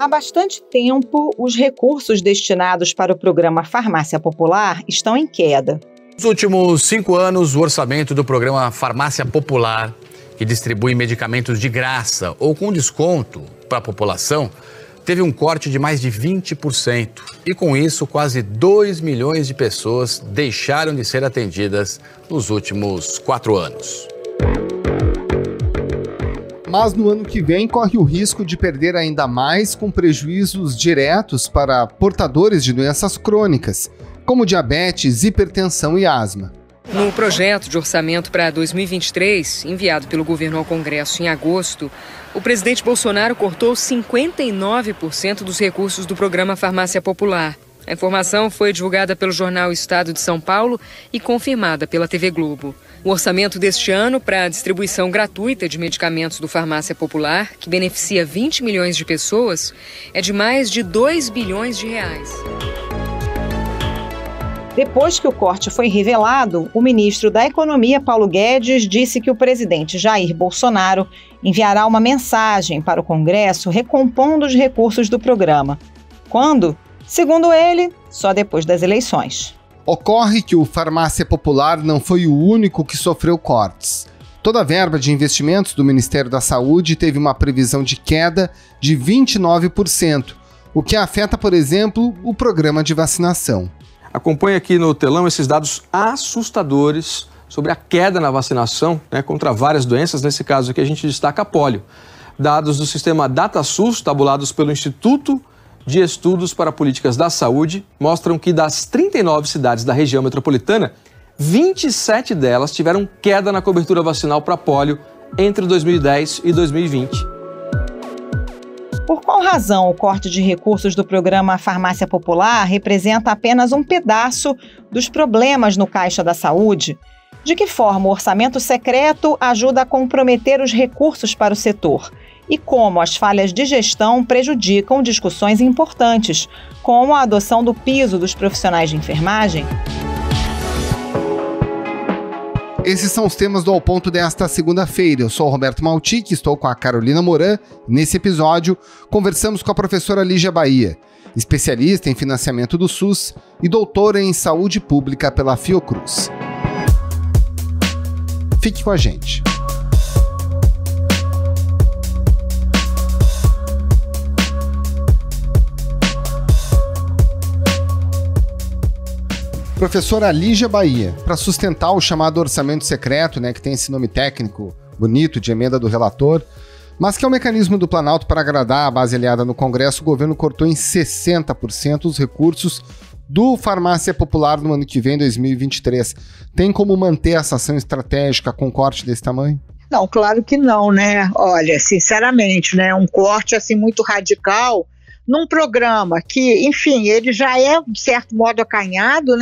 Há bastante tempo, os recursos destinados para o programa Farmácia Popular estão em queda. Nos últimos 5 anos, o orçamento do programa Farmácia Popular, que distribui medicamentos de graça ou com desconto para a população, teve um corte de mais de 20%. E com isso, quase 2 milhões de pessoas deixaram de ser atendidas nos últimos 4 anos. Mas no ano que vem corre o risco de perder ainda mais, com prejuízos diretos para portadores de doenças crônicas, como diabetes, hipertensão e asma. No projeto de orçamento para 2023, enviado pelo governo ao Congresso em agosto, o presidente Bolsonaro cortou 59% dos recursos do programa Farmácia Popular. A informação foi divulgada pelo jornal Estado de São Paulo e confirmada pela TV Globo. O orçamento deste ano para a distribuição gratuita de medicamentos do Farmácia Popular, que beneficia 20 milhões de pessoas, é de mais de 2 bilhões de reais. Depois que o corte foi revelado, o ministro da Economia, Paulo Guedes, disse que o presidente Jair Bolsonaro enviará uma mensagem para o Congresso recompondo os recursos do programa. Quando? Segundo ele, só depois das eleições. Ocorre que o Farmácia Popular não foi o único que sofreu cortes. Toda a verba de investimentos do Ministério da Saúde teve uma previsão de queda de 29%, o que afeta, por exemplo, o programa de vacinação. Acompanhe aqui no telão esses dados assustadores sobre a queda na vacinação, contra várias doenças. Nesse caso aqui a gente destaca a pólio. Dados do sistema DataSUS, tabulados pelo Instituto de Estudos para Políticas da Saúde, mostram que das 39 cidades da região metropolitana, 27 delas tiveram queda na cobertura vacinal para pólio entre 2010 e 2020. Por qual razão o corte de recursos do programa Farmácia Popular representa apenas um pedaço dos problemas no Caixa da Saúde? De que forma o orçamento secreto ajuda a comprometer os recursos para o setor? E como as falhas de gestão prejudicam discussões importantes, como a adoção do piso dos profissionais de enfermagem? Esses são os temas do Ao Ponto desta segunda-feira. Eu sou o Roberto Maltic, estou com a Carolina Moran. Nesse episódio, conversamos com a professora Lígia Bahia, especialista em financiamento do SUS e doutora em saúde pública pela Fiocruz. Fique com a gente. Professora Lígia Bahia, para sustentar o chamado orçamento secreto, que tem esse nome técnico bonito de emenda do relator, mas que é um mecanismo do Planalto para agradar a base aliada no Congresso, o governo cortou em 60% os recursos do Farmácia Popular no ano que vem, 2023. Tem como manter essa ação estratégica com corte desse tamanho? Não, claro que não, né? Olha, sinceramente, um corte assim muito radical num programa que, enfim, ele já é, de certo modo, acanhado,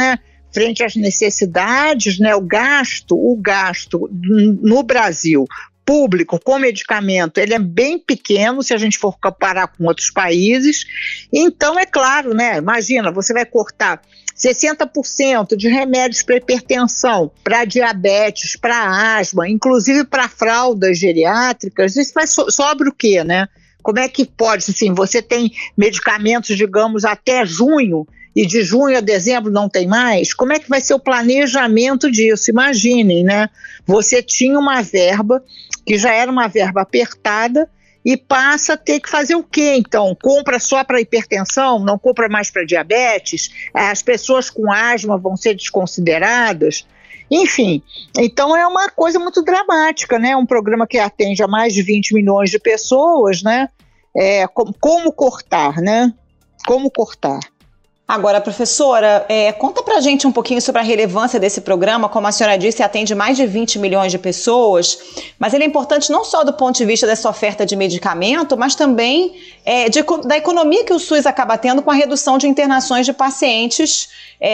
frente às necessidades, o gasto no Brasil público com medicamento, ele é bem pequeno se a gente for comparar com outros países. Então, é claro, imagina, você vai cortar 60% de remédios para hipertensão, para diabetes, para asma, inclusive para fraldas geriátricas, isso vai sobre o quê, Como é que pode, assim, você tem medicamentos, digamos, até junho, e de junho a dezembro não tem mais? Como é que vai ser o planejamento disso? Imaginem, Você tinha uma verba, que já era uma verba apertada, e passa a ter que fazer o quê, então? Compra só para hipertensão? Não compra mais para diabetes? As pessoas com asma vão ser desconsideradas? Enfim, então é uma coisa muito dramática, Um programa que atende a mais de 20 milhões de pessoas, Como cortar, Como cortar? Agora, professora, conta pra gente um pouquinho sobre a relevância desse programa. Como a senhora disse, atende mais de 20 milhões de pessoas, mas ele é importante não só do ponto de vista dessa oferta de medicamento, mas também da economia que o SUS acaba tendo com a redução de internações de pacientes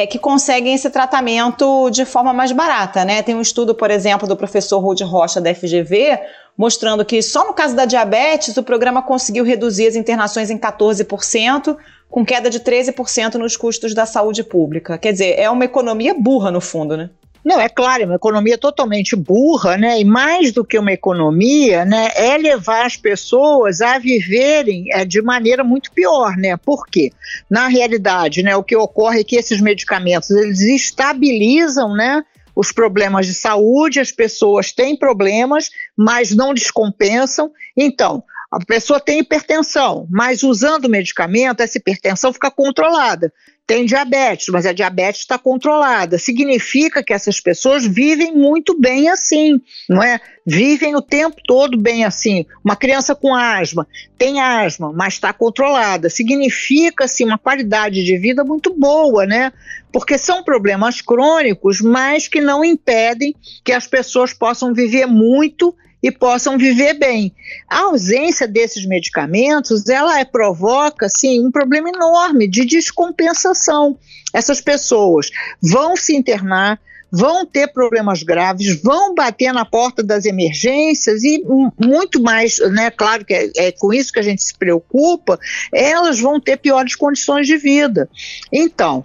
que conseguem esse tratamento de forma mais barata, Tem um estudo, por exemplo, do professor Rudy Rocha, da FGV, mostrando que só no caso da diabetes o programa conseguiu reduzir as internações em 14%, com queda de 13% nos custos da saúde pública. Quer dizer, é uma economia burra no fundo, Não, é claro, é uma economia totalmente burra, né? E mais do que uma economia, né, é levar as pessoas a viverem de maneira muito pior, né? Por quê? Na realidade, né, o que ocorre é que esses medicamentos, eles estabilizam, né, os problemas de saúde, as pessoas têm problemas, mas não descompensam. Então, a pessoa tem hipertensão, mas usando o medicamento, essa hipertensão fica controlada. Tem diabetes, mas a diabetes está controlada. Significa que essas pessoas vivem muito bem assim, não é? Vivem o tempo todo bem assim. Uma criança com asma, tem asma, mas está controlada. Significa, assim, uma qualidade de vida muito boa, né? Porque são problemas crônicos, mas que não impedem que as pessoas possam viver muito e possam viver bem. A ausência desses medicamentos, ela provoca, sim, um problema enorme de descompensação. Essas pessoas vão se internar, vão ter problemas graves, vão bater na porta das emergências e muito mais, né, claro que é com isso que a gente se preocupa, elas vão ter piores condições de vida. Então,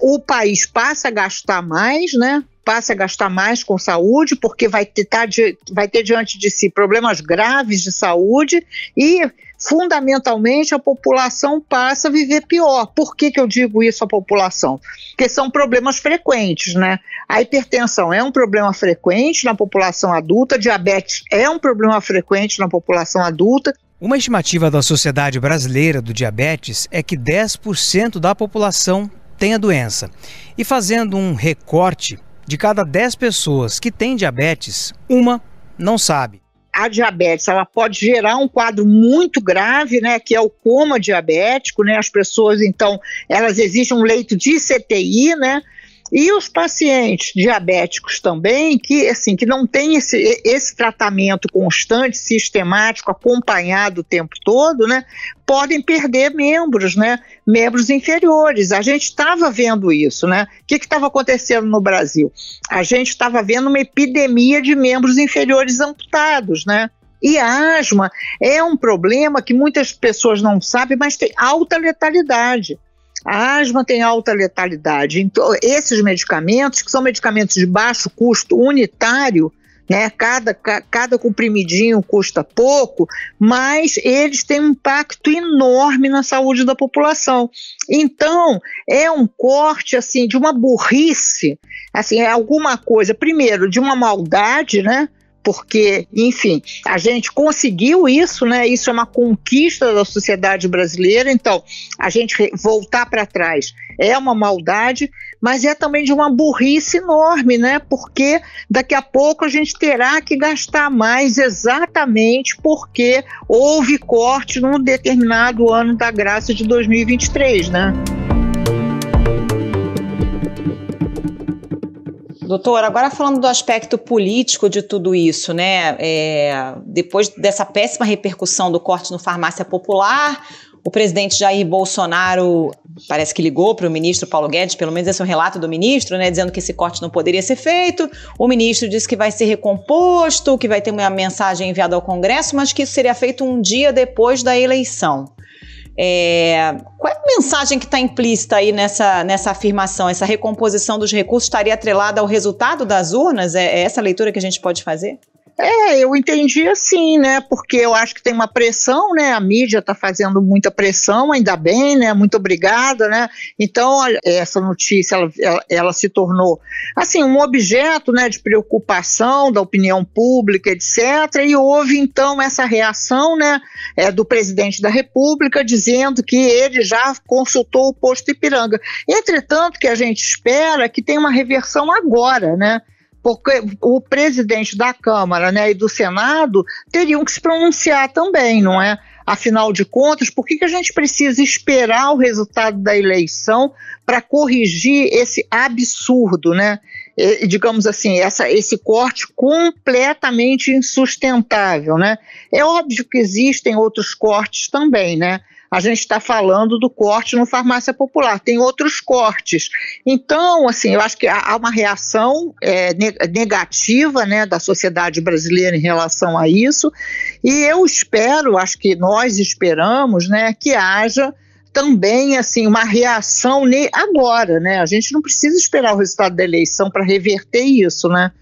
o país passa a gastar mais, né? Passa a gastar mais com saúde, porque vai ter diante de si problemas graves de saúde e, fundamentalmente, a população passa a viver pior. Por que eu digo isso à população? Porque são problemas frequentes, né? A hipertensão é um problema frequente na população adulta, a diabetes é um problema frequente na população adulta. Uma estimativa da Sociedade Brasileira do Diabetes é que 10% da população tem a doença. E fazendo um recorte, de cada 10 pessoas que têm diabetes, uma não sabe. A diabetes, ela pode gerar um quadro muito grave, né, que é o coma diabético, né, as pessoas, então, elas exigem um leito de CTI, né, e os pacientes diabéticos também, que não têm esse tratamento constante, sistemático, acompanhado o tempo todo, né, podem perder membros, né, membros inferiores. A gente estava vendo isso, né? O que estava acontecendo no Brasil? A gente estava vendo uma epidemia de membros inferiores amputados, né? E a asma é um problema que muitas pessoas não sabem, mas tem alta letalidade. A asma tem alta letalidade. Então, esses medicamentos, que são medicamentos de baixo custo unitário, né, cada comprimidinho custa pouco, mas eles têm um impacto enorme na saúde da população. Então, é um corte assim, de uma burrice, assim, é alguma coisa, primeiro, de uma maldade, né? Porque, enfim, a gente conseguiu isso, né? Isso é uma conquista da sociedade brasileira. Então, a gente voltar para trás é uma maldade, mas é também de uma burrice enorme, né? Porque daqui a pouco a gente terá que gastar mais exatamente porque houve corte num determinado ano da graça de 2023, né? Doutora, agora falando do aspecto político de tudo isso, né? Depois dessa péssima repercussão do corte no Farmácia Popular, o presidente Jair Bolsonaro parece que ligou para o ministro Paulo Guedes, pelo menos esse é o relato do ministro, né? Dizendo que esse corte não poderia ser feito. O ministro disse que vai ser recomposto, que vai ter uma mensagem enviada ao Congresso, mas que isso seria feito um dia depois da eleição. Qual é a mensagem que está implícita aí nessa afirmação? Essa recomposição dos recursos estaria atrelada ao resultado das urnas? É essa a leitura que a gente pode fazer? Eu entendi assim, né, porque eu acho que tem uma pressão, né, a mídia está fazendo muita pressão, ainda bem, né, muito obrigada, né, então essa notícia, ela se tornou, assim, um objeto, né, de preocupação da opinião pública, etc, e houve, então, essa reação, né, do presidente da República, dizendo que ele já consultou o posto Ipiranga. Entretanto, que a gente espera que tenha uma reversão agora, né, porque o presidente da Câmara, né, e do Senado teriam que se pronunciar também, não é? Afinal de contas, por que a gente precisa esperar o resultado da eleição para corrigir esse absurdo, né? Digamos assim, esse corte completamente insustentável, né? É óbvio que existem outros cortes também, né? A gente está falando do corte no Farmácia Popular, tem outros cortes. Então, assim, eu acho que há uma reação negativa, né, da sociedade brasileira em relação a isso, e eu espero, acho que nós esperamos, né, que haja também assim uma reação agora, né? A gente não precisa esperar o resultado da eleição para reverter isso, né?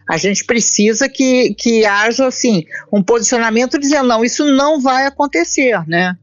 A gente precisa que haja assim um posicionamento dizendo não, isso não vai acontecer, né?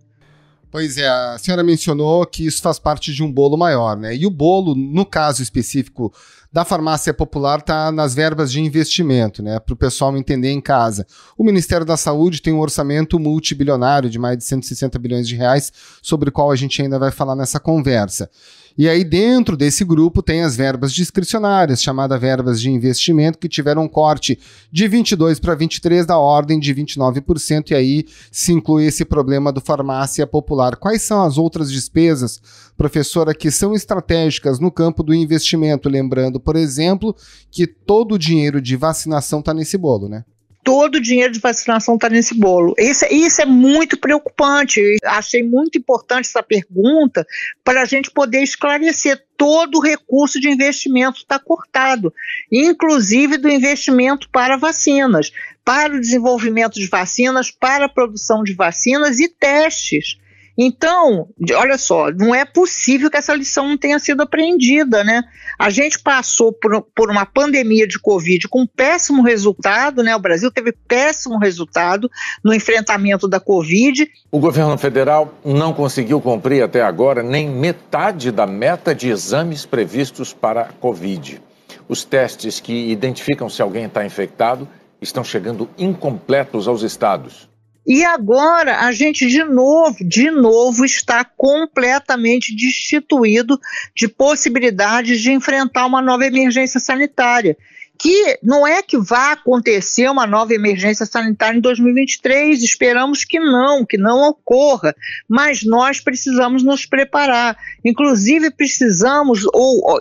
Pois é, a senhora mencionou que isso faz parte de um bolo maior, né? E o bolo, no caso específico da farmácia popular, está nas verbas de investimento, né? Para o pessoal entender em casa. O Ministério da Saúde tem um orçamento multibilionário de mais de 160 bilhões de reais, sobre o qual a gente ainda vai falar nessa conversa. E aí dentro desse grupo tem as verbas discricionárias, chamadas verbas de investimento, que tiveram um corte de 22 para 23 da ordem de 29%, e aí se inclui esse problema do farmácia popular. Quais são as outras despesas, professora, que são estratégicas no campo do investimento? Lembrando, por exemplo, que todo o dinheiro de vacinação está nesse bolo, né? Todo o dinheiro de vacinação está nesse bolo. Isso é muito preocupante. Eu achei muito importante essa pergunta para a gente poder esclarecer. Todo o recurso de investimento está cortado, inclusive do investimento para vacinas, para o desenvolvimento de vacinas, para a produção de vacinas e testes. Então, olha só, não é possível que essa lição não tenha sido aprendida, né? A gente passou por uma pandemia de Covid com péssimo resultado, né? O Brasil teve péssimo resultado no enfrentamento da Covid. O governo federal não conseguiu cumprir até agora nem metade da meta de exames previstos para a Covid. Os testes que identificam se alguém está infectado estão chegando incompletos aos estados. E agora a gente de novo está completamente destituído de possibilidades de enfrentar uma nova emergência sanitária, que não é que vá acontecer uma nova emergência sanitária em 2023, esperamos que não ocorra, mas nós precisamos nos preparar, inclusive precisamos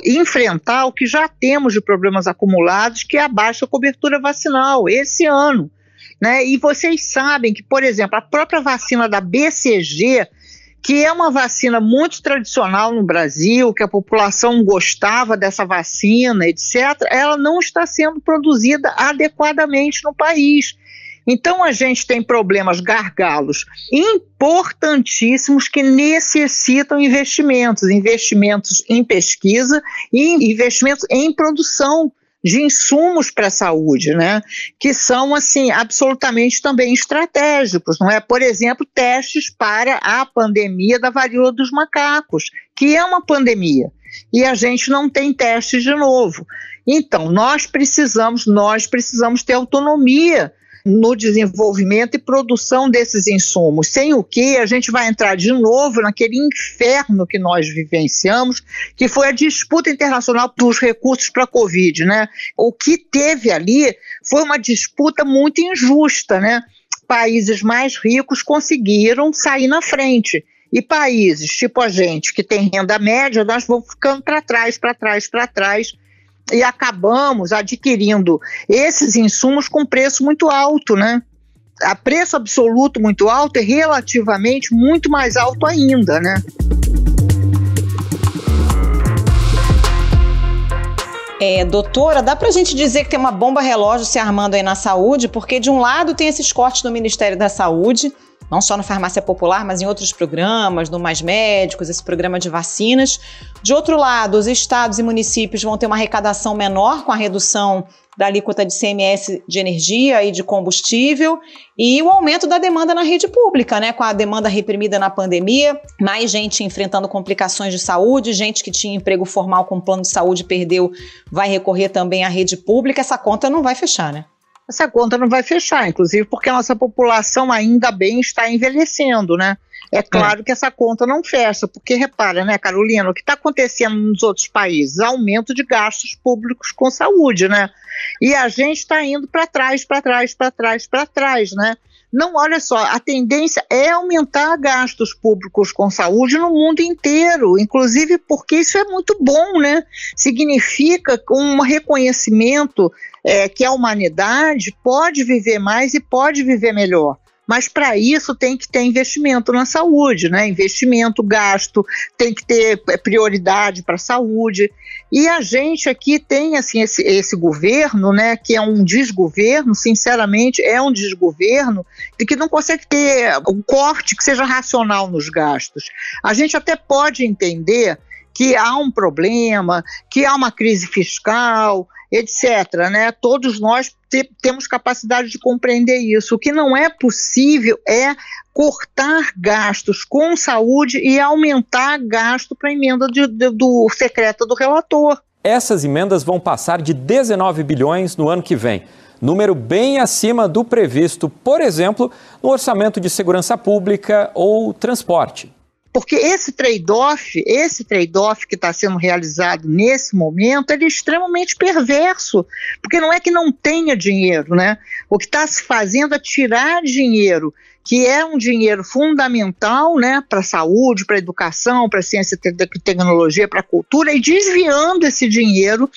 enfrentar o que já temos de problemas acumulados, que é a baixa cobertura vacinal esse ano. Né? E vocês sabem que, por exemplo, a própria vacina da BCG, que é uma vacina muito tradicional no Brasil, que a população gostava dessa vacina, etc., ela não está sendo produzida adequadamente no país. Então a gente tem problemas, gargalos importantíssimos que necessitam investimentos em pesquisa e investimentos em produção de insumos para a saúde, né? Que são, assim, absolutamente também estratégicos, não é? Por exemplo, testes para a pandemia da varíola dos macacos, que é uma pandemia, e a gente não tem testes de novo. Então, nós precisamos ter autonomia no desenvolvimento e produção desses insumos, sem o que a gente vai entrar de novo naquele inferno que nós vivenciamos, que foi a disputa internacional dos recursos para a Covid, né? O que teve ali foi uma disputa muito injusta, né? Países mais ricos conseguiram sair na frente, e países tipo a gente, que tem renda média, nós vamos ficando para trás, e acabamos adquirindo esses insumos com preço muito alto, né? A preço absoluto muito alto e relativamente muito mais alto ainda, né? Doutora, dá pra gente dizer que tem uma bomba relógio se armando aí na saúde? Porque de um lado tem esses cortes no Ministério da Saúde, não só no Farmácia Popular, mas em outros programas, no Mais Médicos, esse programa de vacinas. De outro lado, os estados e municípios vão ter uma arrecadação menor com a redução da alíquota de CMS de energia e de combustível e o aumento da demanda na rede pública, né? Com a demanda reprimida na pandemia, mais gente enfrentando complicações de saúde, gente que tinha emprego formal com plano de saúde perdeu, vai recorrer também à rede pública. Essa conta não vai fechar, né? Essa conta não vai fechar, inclusive porque a nossa população ainda bem está envelhecendo, né? É claro que essa conta não fecha, porque repara, né, Carolina, o que está acontecendo nos outros países? Aumento de gastos públicos com saúde, né? E a gente está indo para trás, né? Não, olha só, a tendência é aumentar gastos públicos com saúde no mundo inteiro, inclusive porque isso é muito bom, né? Significa um reconhecimento que a humanidade pode viver mais e pode viver melhor. Mas para isso tem que ter investimento na saúde, né? Investimento, gasto, tem que ter prioridade para a saúde. E a gente aqui tem assim, esse governo, né, que é um desgoverno, sinceramente, é um desgoverno, e que não consegue ter um corte que seja racional nos gastos. A gente até pode entender que há um problema, que há uma crise fiscal, etc., né? Todos nós temos capacidade de compreender isso. O que não é possível é cortar gastos com saúde e aumentar gasto para a emenda secreta do relator. Essas emendas vão passar de 19 bilhões no ano que vem, número bem acima do previsto, por exemplo, no orçamento de segurança pública ou transporte. Porque esse trade-off que está sendo realizado nesse momento, ele é extremamente perverso, porque não é que não tenha dinheiro, né? O que está se fazendo é tirar dinheiro, que é um dinheiro fundamental, né, para a saúde, para a educação, para a ciência e tecnologia, para a cultura, e desviando esse dinheiro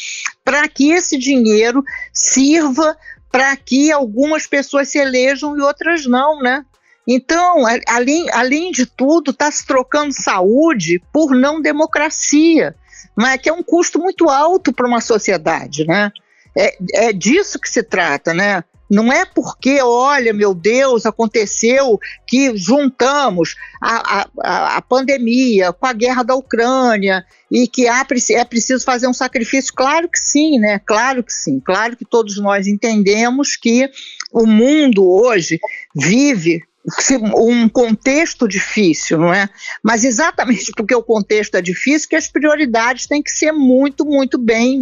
para que esse dinheiro sirva para que algumas pessoas se elejam e outras não, né? Então, além de tudo, está se trocando saúde por não democracia, né, que é um custo muito alto para uma sociedade, né? É disso que se trata, né? Não é porque, olha, meu Deus, aconteceu que juntamos a pandemia com a guerra da Ucrânia e que é preciso fazer um sacrifício. Claro que sim, né? Claro que sim. Claro que todos nós entendemos que o mundo hoje vive um contexto difícil, não é? Mas exatamente porque o contexto é difícil que as prioridades têm que ser muito bem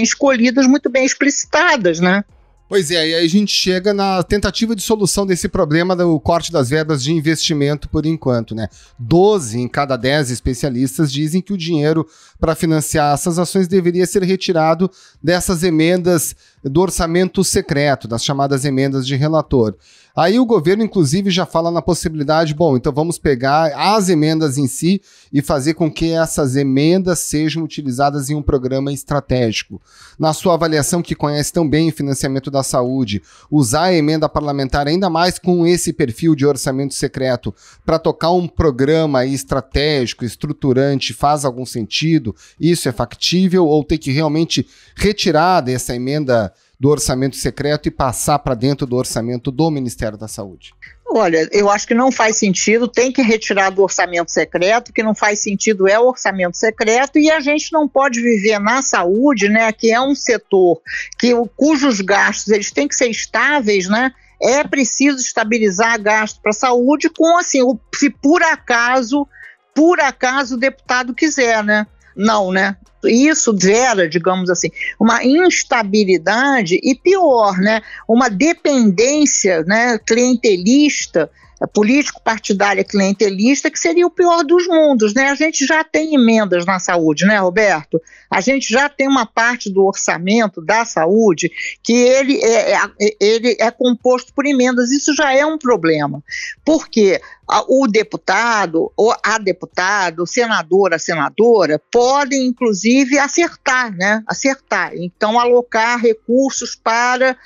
escolhidas, muito bem explicitadas, né? Pois é, e aí a gente chega na tentativa de solução desse problema do corte das verbas de investimento por enquanto, né? 12 em cada 10 especialistas dizem que o dinheiro para financiar essas ações deveria ser retirado dessas emendas do orçamento secreto, das chamadas emendas de relator. Aí o governo, inclusive, já fala na possibilidade, bom, então vamos pegar as emendas em si e fazer com que essas emendas sejam utilizadas em um programa estratégico. Na sua avaliação, que conhece tão bem o financiamento da saúde, usar a emenda parlamentar ainda mais com esse perfil de orçamento secreto para tocar um programa estratégico, estruturante, faz algum sentido? Isso é factível ou tem que realmente retirar dessa emenda do orçamento secreto e passar para dentro do orçamento do Ministério da Saúde? Olha, eu acho que não faz sentido, tem que retirar do orçamento secreto, o que não faz sentido é o orçamento secreto, e a gente não pode viver na saúde, né, que é um setor cujos gastos eles têm que ser estáveis, né? É preciso estabilizar gasto para a saúde com, assim, se por acaso o deputado quiser, né? Não, né? Isso gera, digamos assim, uma instabilidade e pior, né? Uma dependência, né, clientelista, político-partidária clientelista, que seria o pior dos mundos, né? A gente já tem emendas na saúde, né, Roberto? A gente já tem uma parte do orçamento da saúde que ele é composto por emendas. Isso já é um problema, porque o deputado, ou a deputada, o senador, a senadora, podem, inclusive, acertar, né? Acertar. Então, alocar recursos para,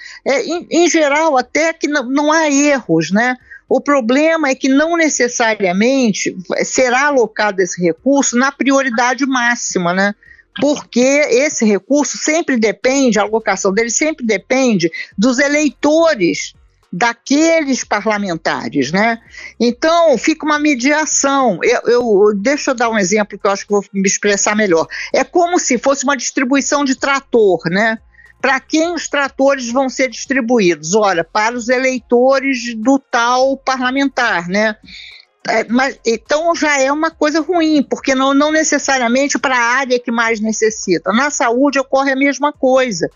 em geral, até que não há erros, né? O problema é que não necessariamente será alocado esse recurso na prioridade máxima, né? Porque esse recurso sempre depende, a alocação dele sempre depende dos eleitores daqueles parlamentares, né? Então, fica uma mediação. Deixa eu dar um exemplo que eu acho que vou me expressar melhor. É como se fosse uma distribuição de trator, né? Para quem os tratores vão ser distribuídos? Olha, para os eleitores do tal parlamentar, né? Mas, então já é uma coisa ruim, porque não necessariamente para a área que mais necessita. Na saúde ocorre a mesma coisa.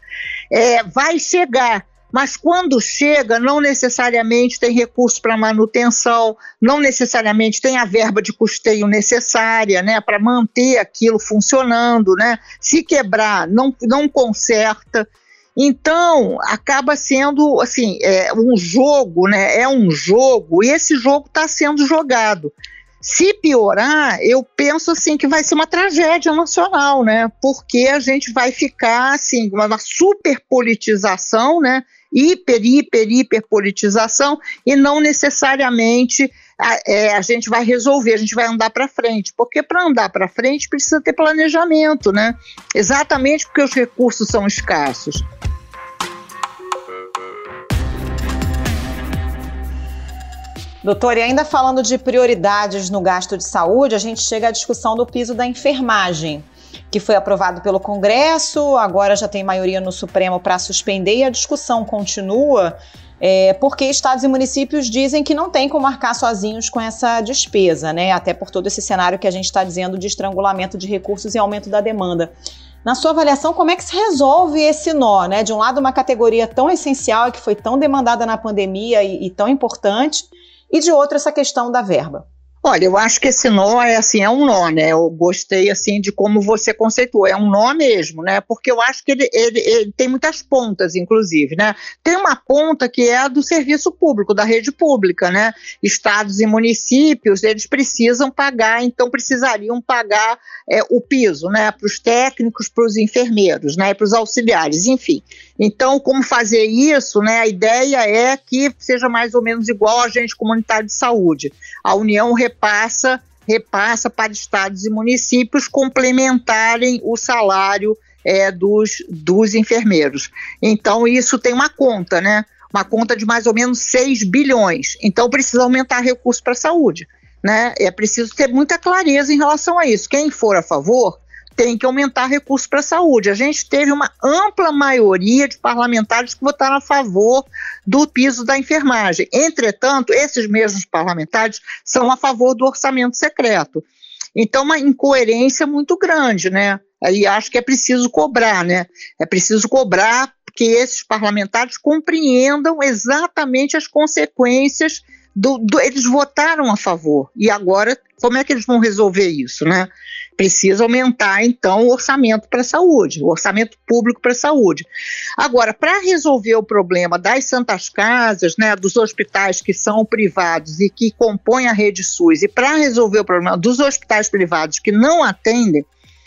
Vai chegar, mas quando chega, não necessariamente tem recurso para manutenção, não necessariamente tem a verba de custeio necessária, né, para manter aquilo funcionando, né? Se quebrar, não conserta. Então, acaba sendo, assim, um jogo, né? É um jogo, e esse jogo está sendo jogado. Se piorar, eu penso assim que vai ser uma tragédia nacional, né? Porque a gente vai ficar assim, uma superpolitização, né? Hiperpolitização, e não necessariamente a gente vai resolver, a gente vai andar para frente, porque para andar para frente precisa ter planejamento, né? Exatamente porque os recursos são escassos. Doutor, e ainda falando de prioridades no gasto de saúde, a gente chega à discussão do piso da enfermagem, que foi aprovado pelo Congresso, agora já tem maioria no Supremo para suspender, e a discussão continua, porque estados e municípios dizem que não tem como arcar sozinhos com essa despesa, né? Até por todo esse cenário que a gente está dizendo de estrangulamento de recursos e aumento da demanda. Na sua avaliação, como é que se resolve esse nó, né? De um lado, uma categoria tão essencial, que foi tão demandada na pandemia e tão importante, e de outro, essa questão da verba. Olha, eu acho que esse nó é um nó, né? Eu gostei assim de como você conceituou, é um nó mesmo, né? Porque eu acho que ele tem muitas pontas, inclusive, né? Tem uma ponta que é a do serviço público, da rede pública, né? Estados e municípios, eles precisam pagar, então precisariam pagar o piso, né? Para os técnicos, para os enfermeiros, né? Para os auxiliares, enfim. Então, como fazer isso, né? A ideia é que seja mais ou menos igual a agente comunitário de saúde. A União repassa para estados e municípios complementarem o salário dos enfermeiros. Então, isso tem uma conta, né? Uma conta de mais ou menos 6 bilhões. Então, precisa aumentar recursos para a saúde, né? É preciso ter muita clareza em relação a isso. Quem for a favor tem que aumentar recursos para a saúde. A gente teve uma ampla maioria de parlamentares que votaram a favor do piso da enfermagem. Entretanto, esses mesmos parlamentares são a favor do orçamento secreto. Então, uma incoerência muito grande, né? Aí acho que é preciso cobrar, né? É preciso cobrar que esses parlamentares compreendam exatamente as consequências eles votaram a favor. E agora, como é que eles vão resolver isso, né? Precisa aumentar, então, o orçamento para a saúde, o orçamento público para a saúde. Agora, para resolver o problema das santas casas, né, dos hospitais que são privados e que compõem a rede SUS, e para resolver o problema dos hospitais privados que não atendem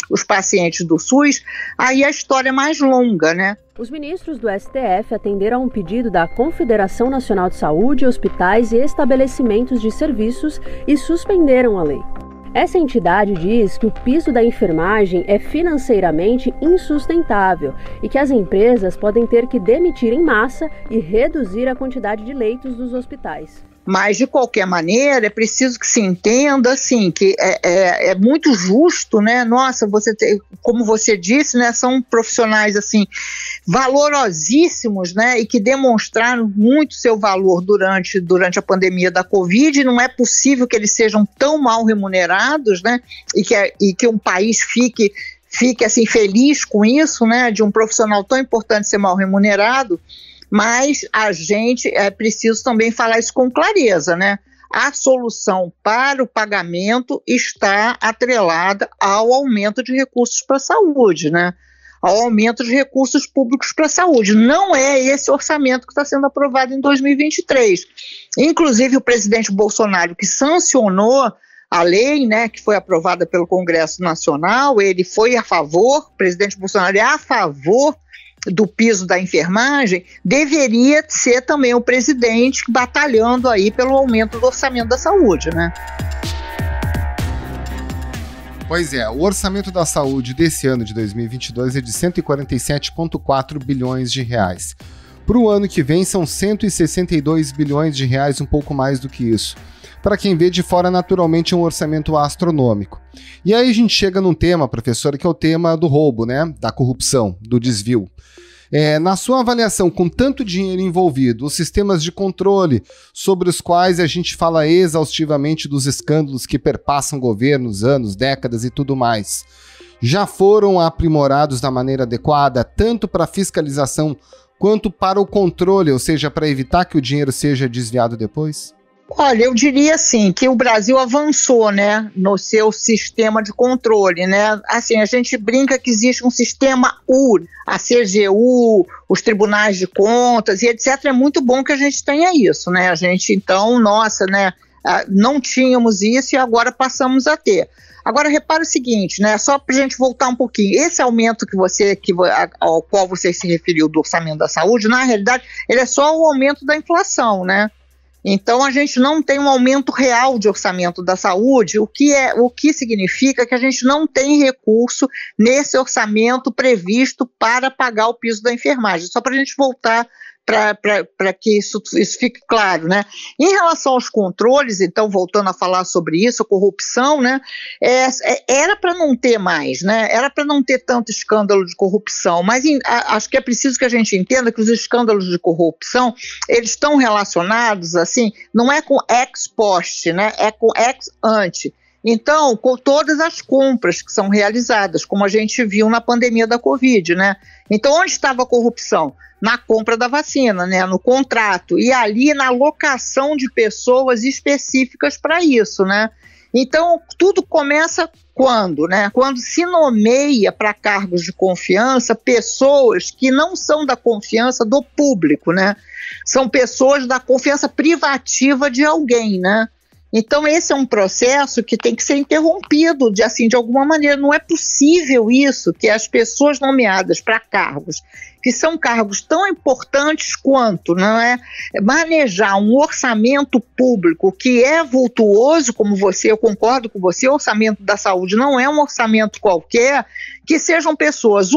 os pacientes do SUS, aí a história é mais longa, né? Os ministros do STF atenderam a um pedido da Confederação Nacional de Saúde, Hospitais e Estabelecimentos de Serviços e suspenderam a lei. Essa entidade diz que o piso da enfermagem é financeiramente insustentável e que as empresas podem ter que demitir em massa e reduzir a quantidade de leitos dos hospitais. Mas, de qualquer maneira, é preciso que se entenda, assim, que é muito justo, né? Nossa, como você disse, né? São profissionais, assim, valorosíssimos, né? E que demonstraram muito seu valor durante a pandemia da Covid. Não é possível que eles sejam tão mal remunerados, né? E que um país fique assim, feliz com isso, né? De um profissional tão importante ser mal remunerado. Mas a gente é preciso também falar isso com clareza, né? A solução para o pagamento está atrelada ao aumento de recursos para a saúde, né? Ao aumento de recursos públicos para a saúde. Não é esse orçamento que está sendo aprovado em 2023. Inclusive, o presidente Bolsonaro, que sancionou a lei, né, que foi aprovada pelo Congresso Nacional, ele foi a favor, o presidente Bolsonaro é a favor do piso da enfermagem, deveria ser também o presidente batalhando aí pelo aumento do orçamento da saúde, né? Pois é, o orçamento da saúde desse ano de 2022 é de 147,4 bilhões de reais. Para o ano que vem são 162 bilhões de reais, um pouco mais do que isso. Para quem vê de fora, naturalmente, é um orçamento astronômico. E aí a gente chega num tema, professora, que é o tema do roubo, né? Da corrupção, do desvio. Na sua avaliação, com tanto dinheiro envolvido, os sistemas de controle sobre os quais a gente fala exaustivamente dos escândalos que perpassam governos, anos, décadas e tudo mais, já foram aprimorados da maneira adequada, tanto para a fiscalização quanto para o controle, ou seja, para evitar que o dinheiro seja desviado depois? Olha, eu diria assim, que o Brasil avançou, né, no seu sistema de controle, né, assim, a gente brinca que existe um sistema U, a CGU, os tribunais de contas e etc, é muito bom que a gente tenha isso, né, a gente então, nossa, né, Não tínhamos isso e agora passamos a ter. Agora, repara o seguinte, né, só para a gente voltar um pouquinho, esse aumento ao qual você se referiu do orçamento da saúde, na realidade, ele é só o aumento da inflação, né? Então, a gente não tem um aumento real de orçamento da saúde, o que significa que a gente não tem recurso nesse orçamento previsto para pagar o piso da enfermagem. Só para a gente voltar para que isso fique claro, né? Em relação aos controles, então, voltando a falar sobre isso, a corrupção, né? Era para não ter mais, né? Era para não ter tanto escândalo de corrupção, mas acho que é preciso que a gente entenda que os escândalos de corrupção, eles estão relacionados, assim, não é com ex post, né? É com ex ante. Então, com todas as compras que são realizadas, como a gente viu na pandemia da Covid, né? Então, onde estava a corrupção? Na compra da vacina, né? No contrato, e ali na alocação de pessoas específicas para isso, né? Então, tudo começa quando, né? Quando se nomeia para cargos de confiança pessoas que não são da confiança do público, né? São pessoas da confiança privativa de alguém, né? Então, esse é um processo que tem que ser interrompido, de alguma maneira. Não é possível isso, que as pessoas nomeadas para cargos, que são cargos tão importantes quanto, não é? Manejar um orçamento público que é vultuoso, como eu concordo com você, o orçamento da saúde não é um orçamento qualquer, que sejam pessoas,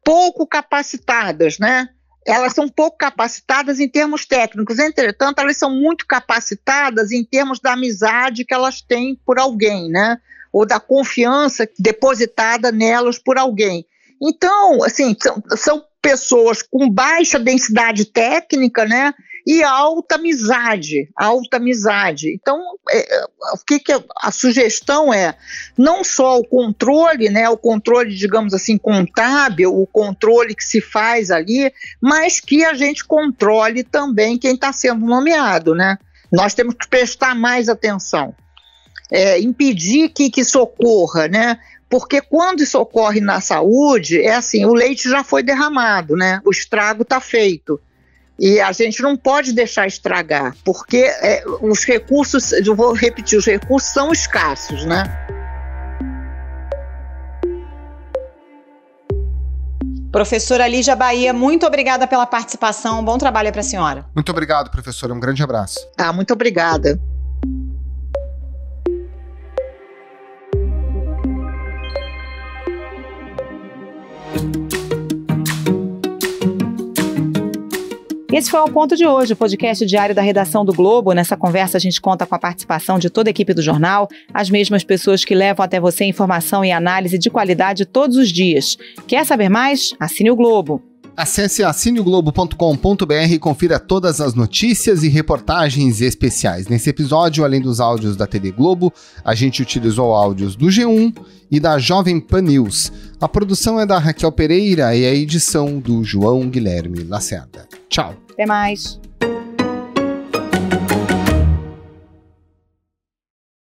pouco capacitadas, né? Elas são pouco capacitadas em termos técnicos, entretanto, elas são muito capacitadas em termos da amizade que elas têm por alguém, né? Ou da confiança depositada nelas por alguém. Então, assim, são pessoas com baixa densidade técnica, né? E alta amizade. Então, a sugestão é não só o controle, né, o controle, digamos assim, contábil, o controle que se faz ali, mas que a gente controle também quem está sendo nomeado, né? Nós temos que prestar mais atenção, impedir que isso ocorra, né? Porque quando isso ocorre na saúde, o leite já foi derramado, né? O estrago está feito. E a gente não pode deixar estragar, porque os recursos, eu vou repetir, os recursos são escassos, né? Professora Lígia Bahia, muito obrigada pela participação. Bom trabalho para a senhora. Muito obrigado, professora. Um grande abraço. Muito obrigada. Esse foi o Ponto de Hoje, o podcast diário da redação do Globo. Nessa conversa a gente conta com a participação de toda a equipe do jornal, as mesmas pessoas que levam até você informação e análise de qualidade todos os dias. Quer saber mais? Assine o Globo. Acesse assineoglobo.com.br e confira todas as notícias e reportagens especiais. Nesse episódio, além dos áudios da TV Globo, a gente utilizou áudios do G1 e da Jovem Pan News. A produção é da Raquel Pereira e a edição do João Guilherme Lacerda. Tchau. Até mais.